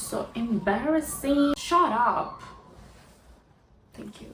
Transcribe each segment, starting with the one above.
so embarrassing. Shut up. Thank you.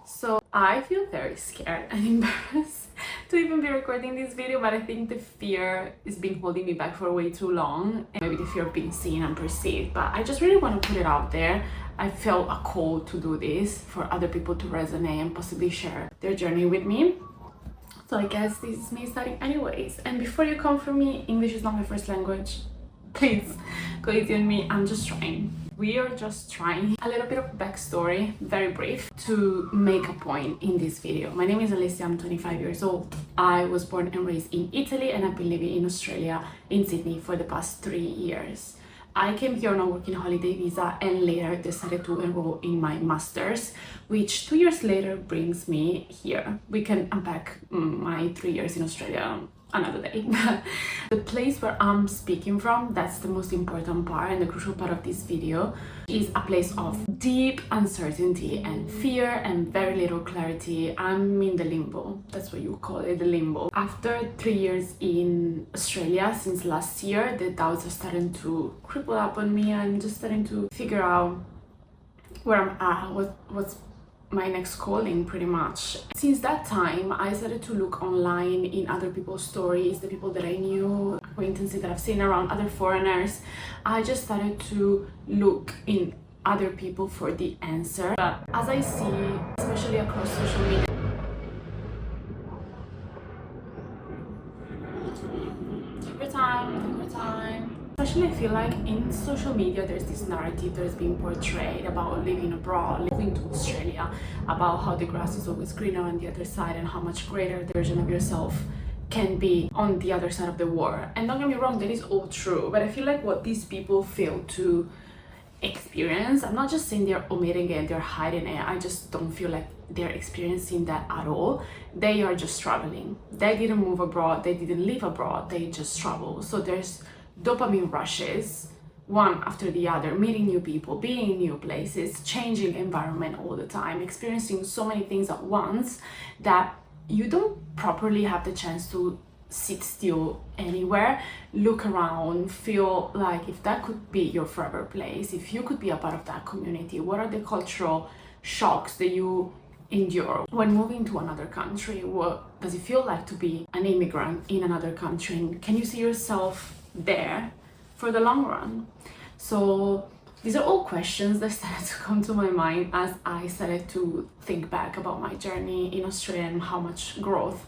So I feel very scared and embarrassed to even be recording this video, but I think the fear is been holding me back for way too long, and maybe the fear of being seen and perceived. But I just really want to put it out there. I felt a call to do this for other people to resonate and possibly share their journey with me. So I guess this is me starting anyways. And before you come for me, English is not my first language. Please go easy on me. I'm just trying. We are just trying. A little bit of backstory, very brief, to make a point in this video. My name is Alicia, I'm 25 years old. I was born and raised in Italy, and I've been living in Australia, in Sydney, for the past 3 years. I came here on a working holiday visa and later decided to enroll in my master's, which 2 years later brings me here. We can unpack my 3 years in Australia another day. The place where I'm speaking from, that's the most important part and the crucial part of this video, is a place of deep uncertainty and fear and very little clarity. I'm in the limbo. That's what you call it, the limbo. After 3 years in Australia, since last year, the doubts are starting to cripple up on me. I'm just starting to figure out where I'm at, what's my next calling, pretty much. Since that time, I started to look online in other people's stories, the people that I knew, acquaintances that I've seen around, other foreigners. I just started to look in other people for the answer. But as I see, especially across social media, take your time. Especially I feel like in social media there's this narrative that is being portrayed about living abroad, living to Australia, about how the grass is always greener on the other side and how much greater the version of yourself can be on the other side of the war. And don't get me wrong, that is all true, but I feel like what these people fail to experience, I'm not just saying they're omitting it, they're hiding it, I just don't feel like they're experiencing that at all. They are just traveling. They didn't move abroad, they didn't live abroad, they just travel. So there's dopamine rushes, one after the other, meeting new people, being in new places, changing environment all the time, experiencing so many things at once that you don't properly have the chance to sit still anywhere, look around, feel like if that could be your forever place, if you could be a part of that community, what are the cultural shocks that you endure when moving to another country? What does it feel like to be an immigrant in another country? And can you see yourself there for the long run? So these are all questions that started to come to my mind as I started to think back about my journey in Australia and how much growth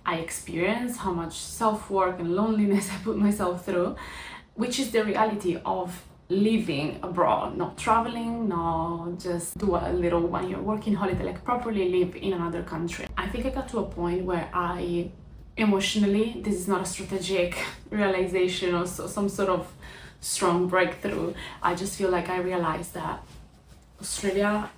I experienced, how much self-work and loneliness I put myself through, which is the reality of living abroad, not traveling, not just do a little 1 year working holiday, like properly live in another country. I think I got to a point where I emotionally, this is not a strategic realization or some sort of strong breakthrough. I just feel like I realized that Australia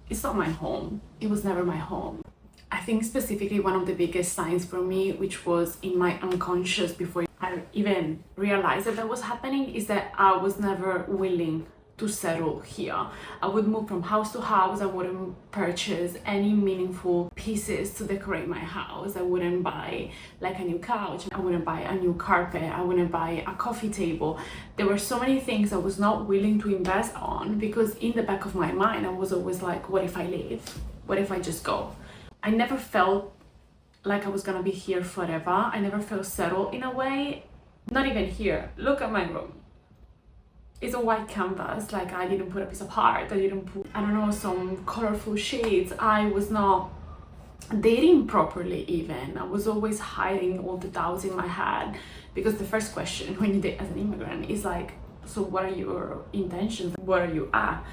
is not my home. It was never my home. I think specifically one of the biggest signs for me, which was in my unconscious before I even realized that was happening, is that I was never willing to settle here. I would move from house to house. I wouldn't purchase any meaningful pieces to decorate my house. I wouldn't buy like a new couch. I wouldn't buy a new carpet. I wouldn't buy a coffee table. There were so many things I was not willing to invest on because in the back of my mind, I was always like, what if I leave? What if I just go? I never felt like I was gonna be here forever. I never felt settled in a way. Not even here. Look at my room. It's a white canvas. Like, I didn't put a piece of heart, I didn't put, I don't know, some colorful shades. I was not dating properly even. I was always hiding all the doubts in my head, because the first question when you date as an immigrant is like, so what are your intentions? Where are you at?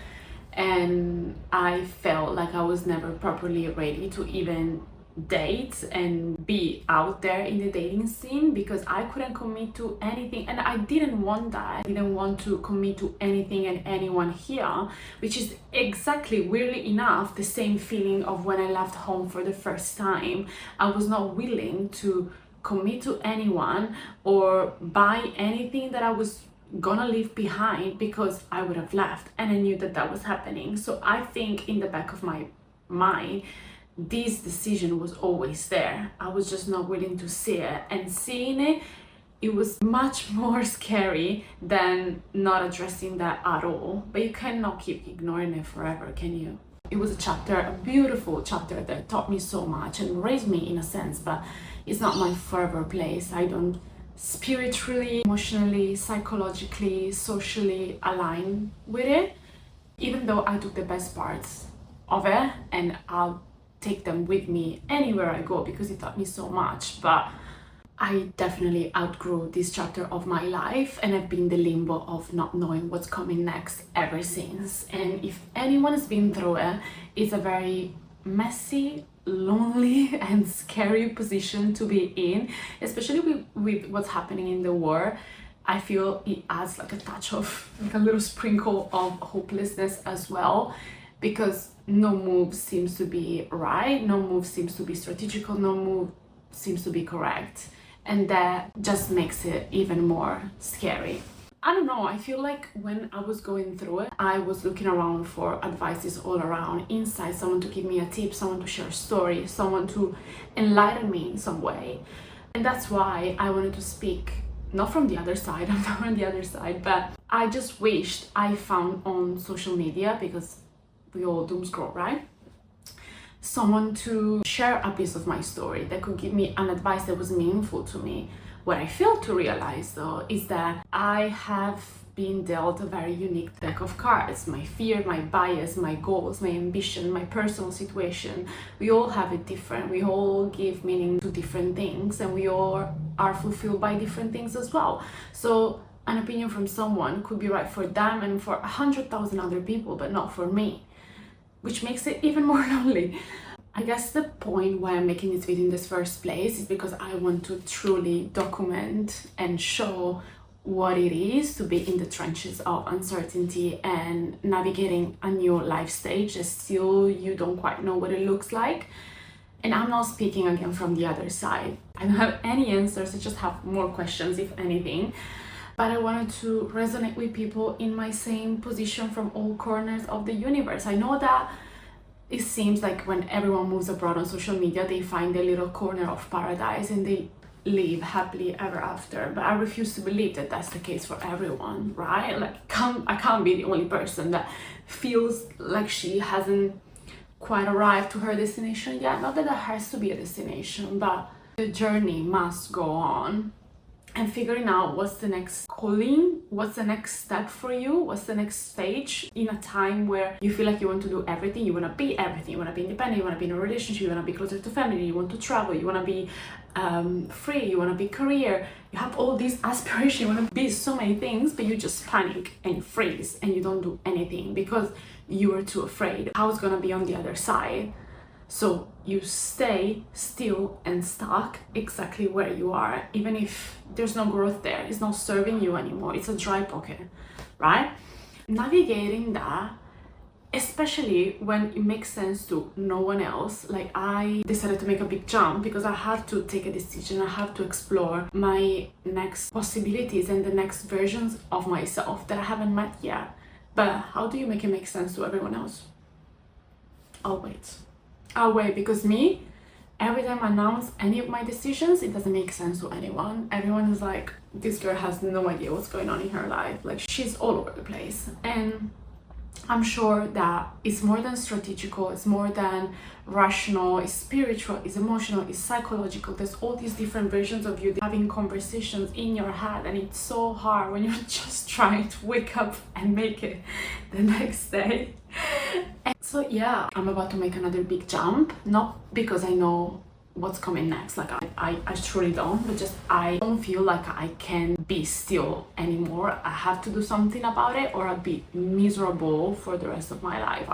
And I felt like I was never properly ready to even date and be out there in the dating scene, because I couldn't commit to anything, and I didn't want that. I didn't want to commit to anything and anyone here, which is exactly, weirdly enough, the same feeling of when I left home for the first time. I was not willing to commit to anyone or buy anything that I was gonna leave behind, because I would have left, and I knew that that was happening. So I think in the back of my mind, this decision was always there. I was just not willing to see it, and seeing it it was much more scary than not addressing that at all. But you cannot keep ignoring it forever, can you? It was a chapter, a beautiful chapter that taught me so much and raised me in a sense, but it's not my forever place. I don't spiritually, emotionally, psychologically, socially align with it, even though I took the best parts of it and I'll take them with me anywhere I go because it taught me so much. But I definitely outgrew this chapter of my life and I've been in the limbo of not knowing what's coming next ever since. And if anyone has been through it, it's a very messy, lonely and scary position to be in, especially with what's happening in the war. I feel it adds like a touch of, like a little sprinkle of hopelessness as well, because no move seems to be right, no move seems to be strategical, no move seems to be correct. And that just makes it even more scary. I don't know, I feel like when I was going through it, I was looking around for advices all around, insights, someone to give me a tip, someone to share a story, someone to enlighten me in some way. And that's why I wanted to speak, not from the other side, I'm not on the other side, but I just wished I found on social media, because we all doom scroll, right? Someone to share a piece of my story that could give me an advice that was meaningful to me. What I failed to realize though is that I have been dealt a very unique deck of cards. My fear, my bias, my goals, my ambition, my personal situation. We all have it different. We all give meaning to different things and we all are fulfilled by different things as well. So an opinion from someone could be right for them and for 100,000 other people, but not for me, which makes it even more lonely. I guess the point why I'm making this video in this first place is because I want to truly document and show what it is to be in the trenches of uncertainty and navigating a new life stage that still you don't quite know what it looks like. And I'm not speaking again from the other side. I don't have any answers, I just have more questions if anything. But I wanted to resonate with people in my same position from all corners of the universe. I know that it seems like when everyone moves abroad on social media, they find their little corner of paradise and they live happily ever after. But I refuse to believe that that's the case for everyone, right? Like, I can't be the only person that feels like she hasn't quite arrived to her destination yet. Not that there has to be a destination, but the journey must go on. And figuring out what's the next calling, what's the next step for you, what's the next stage in a time where you feel like you want to do everything, you want to be everything, you want to be independent, you want to be in a relationship, you want to be closer to family, you want to travel, you want to be free, you want to be career, you have all these aspirations, you want to be so many things, but you just panic and you freeze and you don't do anything because you are too afraid how it's going to be on the other side. So you stay still and stuck exactly where you are, even if there's no growth there, it's not serving you anymore, it's a dry pocket, right? Navigating that, especially when it makes sense to no one else. Like, I decided to make a big jump because I had to take a decision, I have to explore my next possibilities and the next versions of myself that I haven't met yet. But how do you make it make sense to everyone else? I'll wait, because me, every time I announce any of my decisions, it doesn't make sense to anyone. Everyone is like, this girl has no idea what's going on in her life. Like, she's all over the place. And I'm sure that it's more than strategical, it's more than rational, it's spiritual, it's emotional, it's psychological. There's all these different versions of you having conversations in your head, and it's so hard when you're just trying to wake up and make it the next day. And so yeah, I'm about to make another big jump, not because I know what's coming next, like I truly don't, but just I don't feel like I can be still anymore. I have to do something about it or I'll be miserable for the rest of my life.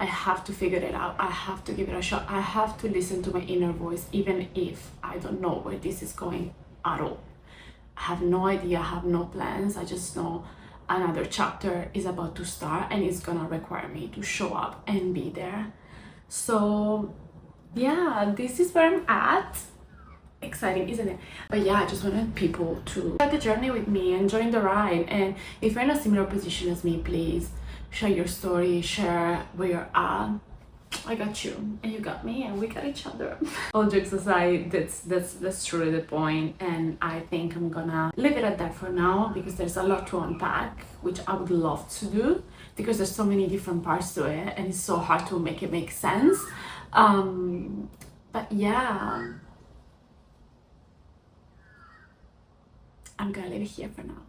I have to figure it out, I have to give it a shot, I have to listen to my inner voice, even if I don't know where this is going at all. I have no idea, I have no plans, I just know another chapter is about to start and it's gonna require me to show up and be there. So yeah, this is where I'm at. Exciting, isn't it? But yeah, I just wanted people to start the journey with me and join the ride. And if you're in a similar position as me, please share your story, share where you're at, I got you and you got me and we got each other. All jokes aside, that's truly the point, and I think I'm gonna leave it at that for now because there's a lot to unpack, which I would love to do because there's so many different parts to it and it's so hard to make it make sense. But yeah, I'm gonna leave it here for now.